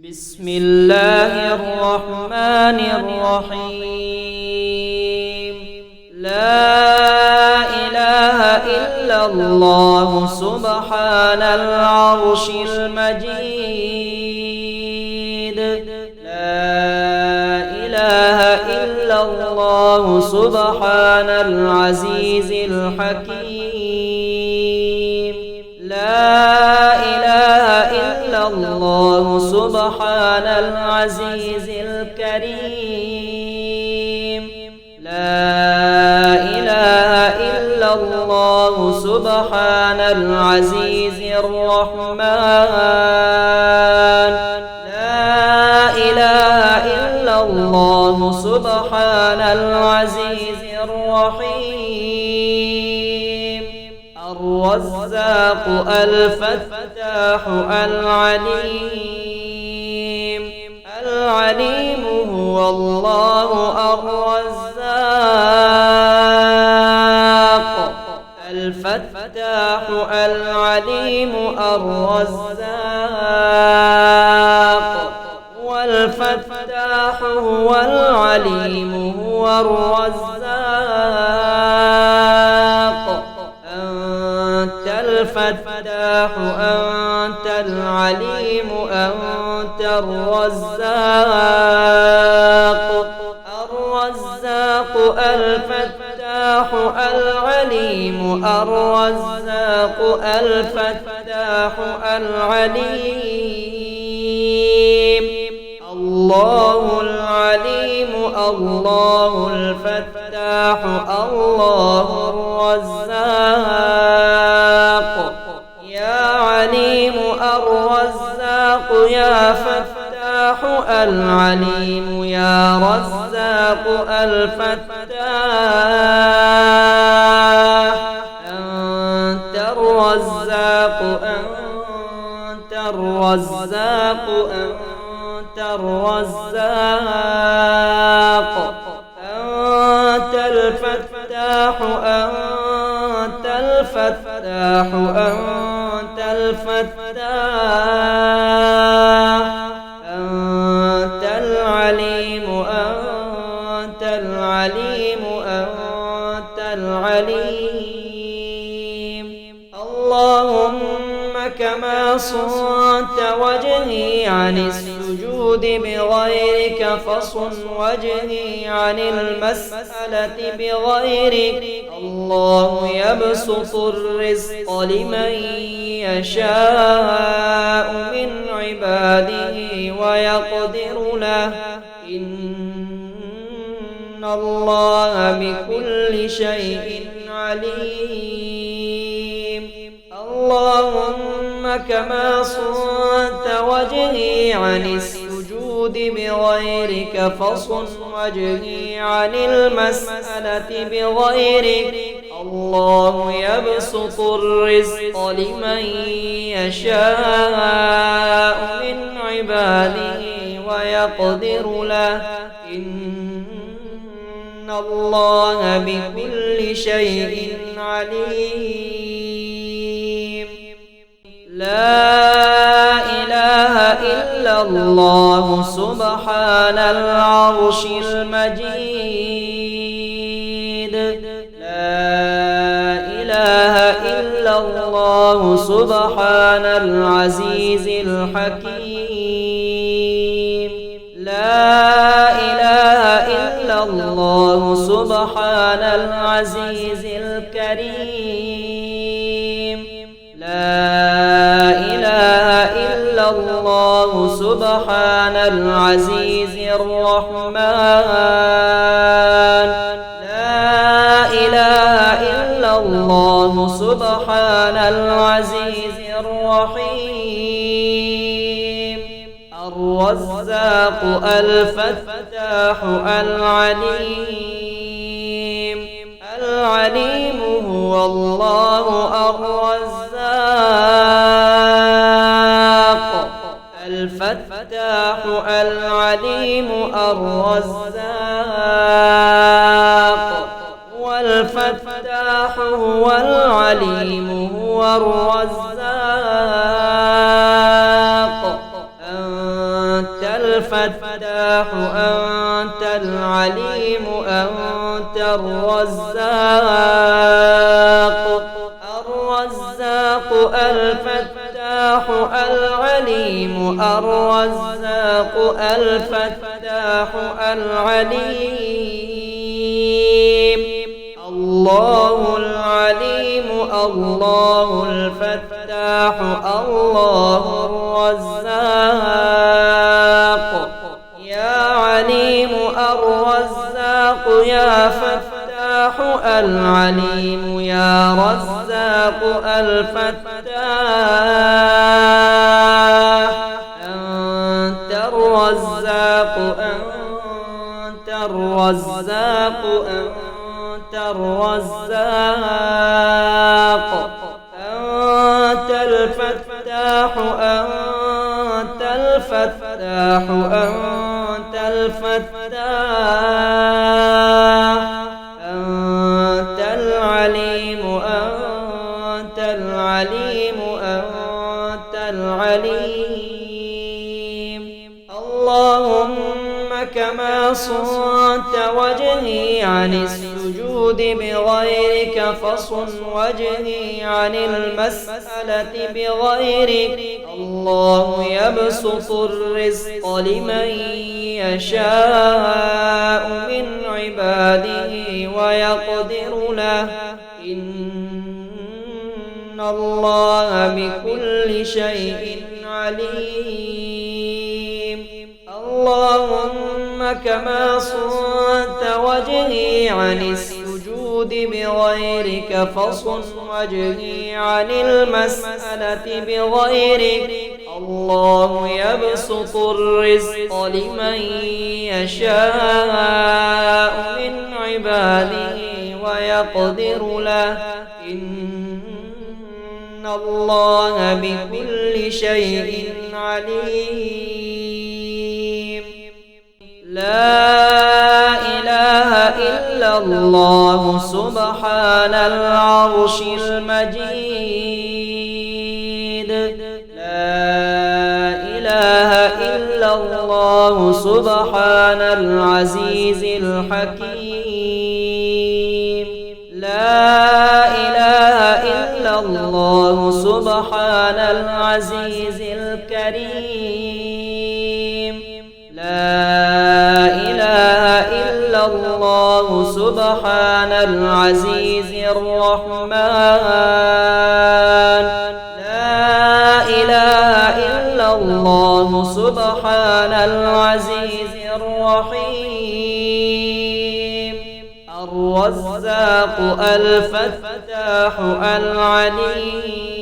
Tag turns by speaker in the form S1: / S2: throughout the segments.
S1: بسم الله الرحمن الرحيم. لا إله إلا الله سبحان العرش المجيد. لا إله إلا الله سبحان العزيز الحكيم. لا إله إلا الله سبحان العزيز الكريم. لا إله إلا الله سبحان العزيز الرحمن. لا إله إلا الله سبحان العزيز الرحيم. الرزاق الفتاح العليم. العليم هو الله الرزاق. الفتاح العليم الرزاق. والفتاح هو العليم هو الرزاق. أنت الفتاح أنت العليم أنت الرزاق. الرزاق الفتاح العليم الرزاق الفتاح العليم. الله العليم الله الفتاح الله الرزاق. يا عليم الرزاق يا فتاح العليم يا رزاق الفتاح. أنت الرزاق أنت الرزاق أنت الرزاق. أنت الفتاح أنت الفتاح أنت الفتاح. أنت العليم أنت العليم أنت العليم. اللهم كما صنت وجهي عن السجود بغيرك فصن وجهي عن المسألة بغيرك. الله يبسط الرزق لمن يشاء من عباده ويقدر له. إن الله بكل شيء عليم. اللهم كما صنت وجهي عن السجود بغيرك فصن وجهي عن المسألة بغيرك. الله يبسط الرزق لمن يشاء من عباده ويقدر له. إن الله بكل شيء عليم. لا إله إلا الله سبحان العرش المجيد. لا إله إلا الله سبحان العزيز الحكيم. لا إله إلا الله سبحان العزيز الكريم. لا إله إلا الله سبحان العزيز الرحمن. لا إله إلا الله سبحان العزيز الرحيم. الرزاق الفتاح العليم. العليم هو الله الرزاق. الفتاح العليم الرزاق. والفتاح هو العليم هو الرزاق. الفتاح أنت العليم أنت الرزاق الفتاح العليم الرزاق الفتاح العليم الله العليم الله الفتاح الله الرزاق يا عليم الرزاق يا فتاح العليم يا رزاق الفتاح أنت الرزاق أنت الرزاق أنت الرزاق أنت الفتاح أنت الفتاح أنت الفتاح أنت العليم أنت العليم أنت العليم اللهم كما صنت وجهي عن السجود بغيرك فصن وجهي عن المسألة بغيرك الله يبسط الرزق لمن يشاء من عباده ويقدر له إن الله بكل شيء عليم اللهم كما صنت وجهي عن السجود بغيرك فصن وجهي عن المسألة بغيرك الله يبسط الرزق لمن يشاء من عباده ويقدر له إن الله بكل شيء عليم لا إله إلا الله سبحان العرش المجيد لا إله إلا الله سبحان العزيز الحكيم لا إله إلا الله سبحان العزيز الكريم لا إله إلا الله سبحان العزيز الرحمن لا إله إلا الله سبحان العزيز الرحيم الرزاق الفتاح العليم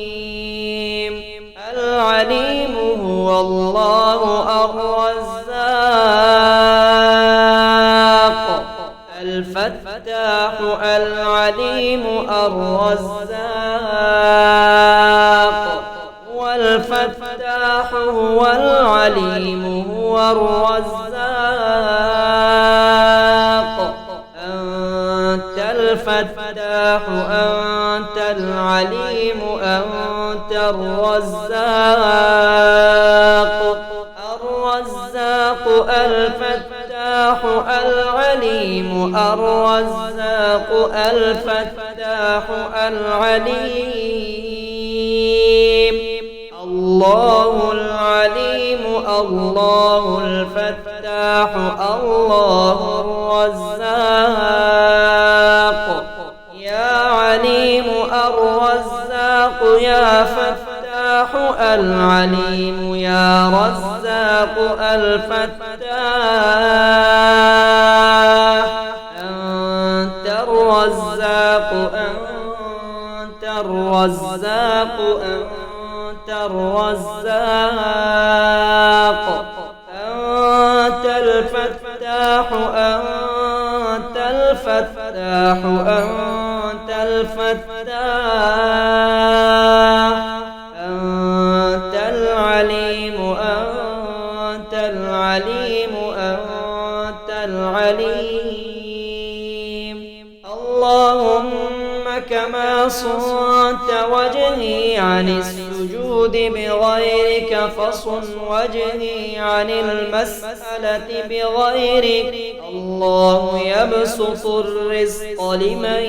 S1: العليم هو الله الرزاق الفتاح العليم الرزاق والفتاح هو العليم هو الرزاق أنت الفتاح أنت العليم أنت الرزاق الفتاح العليم الرزاق الفتاح العليم الله العليم الله الفتاح الله الرزاق يا عليم الرزاق يا فتاح العليم يا رزاق الفتاح أنت الرزاق أنت الرزاق أنت الرزاق أنت الفتاح أنت الفتاح أنت الفتاح أنت العليم أنت العليم أنت العليم اللهم كما صنت وجهي عن السجود السجود بغيرك فصن وجهي عن المسألة بغيرك. الله يبسط الرزق لمن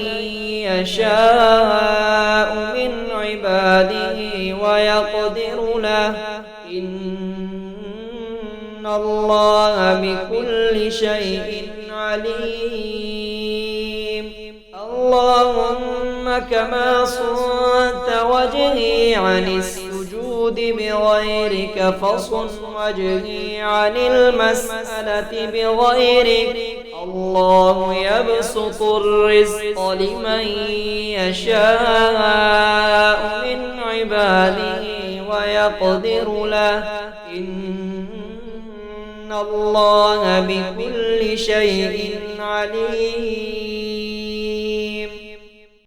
S1: يشاء من عباده ويقدر له. إن الله بكل شيء عليم. اللهم كما صنت وجهي عن السجود بغيرك فصن وجهي عن المسألة بغيرك. الله يبسط الرزق لمن يشاء من عباده ويقدر له. إن الله بكل شيء عليم.